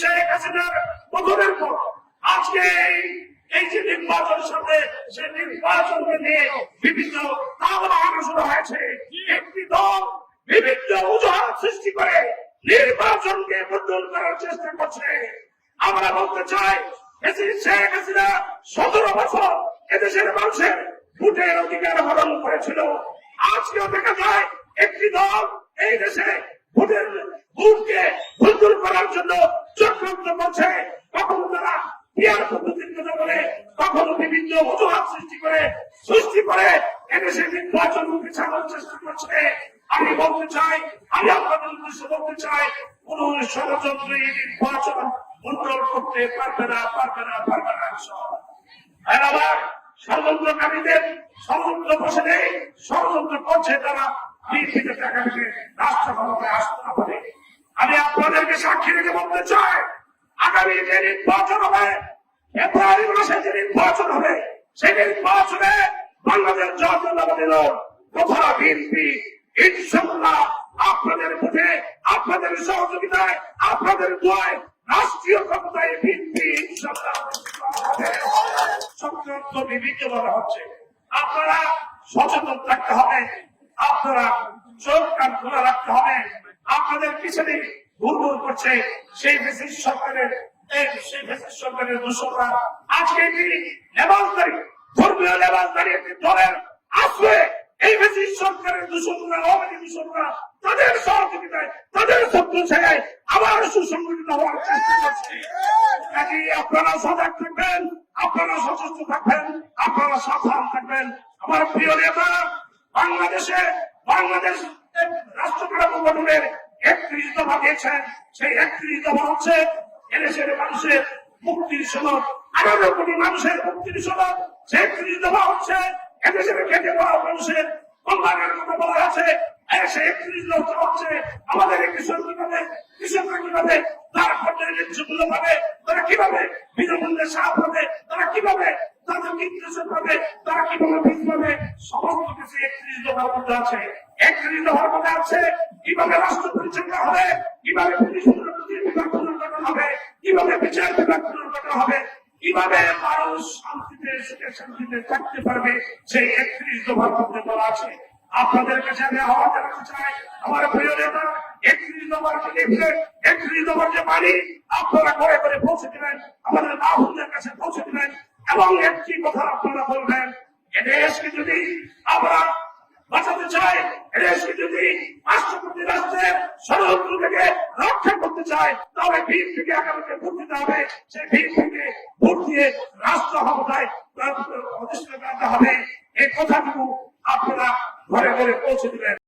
শেখ হাসিনার পতনের পর আজকে এই যে নির্বাচন সামনে, সে নির্বাচনকে নিয়ে বিভিন্ন তালবাহানা শুরু হয়েছে। একটি দল বিভিন্ন অজুহাত সৃষ্টি করে নির্বাচনকে বদল করার চেষ্টা করছে। আমরা বলতে চাই, শেখ হাসিনা 17 বছর এদেশের মানুষের ভোটের অধিকার হরণ করেছিল। আজকেও দেখা যায় একটি দল এই দেশে ভোটকে বদল করার জন্য চক্রান্ত করছে। কখনো তারা পিয়ার পদ্ধতির কথা বলে, কখনো বিভিন্ন অজুহাত সৃষ্টি করে এদেশে নির্বাচন পিছানোর চেষ্টা করছে। আমি বলতে চাই, আমি আপনাদের উদ্দেশ্যে বলতে চাই, কোন ষড়যন্ত্রী নির্বাচন কন্ট্রোল করতে পারবে না। আবার ষড়যন্ত্রকারীদের ষড়যন্ত্র বসে নেই, ষড়যন্ত্র করছে তারা বিএনপিতে টাকা দিয়ে রাষ্ট্র ক্ষমতায় আসতে পারে। আমি আপনাদেরকে সাক্ষী রেখে বলতে চাই, আগামী যে নির্বাচন হবে, ফেব্রুয়ারি মাসে যে নির্বাচন হবে, সেই নির্বাচনে বাংলাদেশ জাতীয়তাবাদী দল তথা বিএনপি ইনশাআল্লাহ আপনাদের ভোটে, আপনাদের সহযোগিতায়, আপনাদের দোয়ায় রাষ্ট্রীয় ক্ষমতায় বিএনপি ইনশাআল্লাহ চক্রান্ত বিভিন্ন বলা হচ্ছে। আপনারা সচেতন থাকতে হবে, আপনারা চোখ কান খোলা রাখতে হবে। আপনাদের পিছনে ভুল করছে সেই ফ্যাসিস্ট সরকারের দোষরা। আজকে একটি লেবাসদারি, ধর্মীয় লেবাসদারি একটি দলের আশ্রয়ে এই ফ্যাসিস্ট সরকারের দোষরা, আওয়ামী দোষরা তাদের সহযোগিতায়, তাদের ছত্রছায়ায় আবার সুসংগঠিত হওয়ার চেষ্টা করছে। আপনারা সজাগ থাকবেন, আপনারা সচেষ্ট থাকবেন, আপনারা সাবধান থাকবেন। আমার প্রিয় নেতা, বাংলাদেশ রাষ্ট্র কাঠামো গঠনের 31 দফা দিয়েছেন। সেই 31 দফা হচ্ছে এদেশের মানুষের মুক্তির সনদ, 18 কোটি মানুষের মুক্তির সনদ। সেই 31 দফা হচ্ছে এদেশের খেটে খাওয়া মানুষের কল্যাণের কথা বলা আছে। সেই 31 দফা হচ্ছে আমাদের কৃষকরা কিভাবে তার ভোটের ন্যায্যমূল্য পাবে, তারা কিভাবে বিনামূল্যে সার পাবে, তারা কিভাবে তাদের কীটনাশক পাবে, তারা কিভাবে বীজ পাবে, সমস্ত কিছু 31 দফার মধ্যে আছে। 31 দফার মধ্যে আছে কিভাবে রাষ্ট্র পরিচালনা হবে, কিভাবে পুলিশ বিভাগ পুনর্গঠন হবে, কিভাবে বিচার বিভাগ পুনর্গঠন হবে, কিভাবে মানুষ শান্তিতে সুখে শান্তিতে থাকতে পারবে, সেই 31 দফার মধ্যে বলা আছে। আপনাদের কাছে আমি আহ্বান জানাতে চাই, আমার প্রিয় নেতা, 31 দফার যে লিফলেট, 31 দফার যে বাড়ি আপনারা করে করে পৌঁছে দিবেন, আমাদের মা বোনদের কাছে পৌঁছে দিবেন এবং একটি কথা আপনারা বলবেন, এদেশকে যদি আমরা বাঁচাতে চাই, এদেশকে যদি রাষ্ট্রপতি রাষ্ট্রের ষড়যন্ত্র থেকে রক্ষা করতে চাই, তাহলে বিএনপিকে আগামীতে ভোট দিতে হবে। সেই বিএনপিকে ভোট দিয়ে রাষ্ট্র ক্ষমতায় প্রতিষ্ঠা করতে হবে। এই কথাটুকু আপনারা ঘরে ঘরে পৌঁছে দিবেন।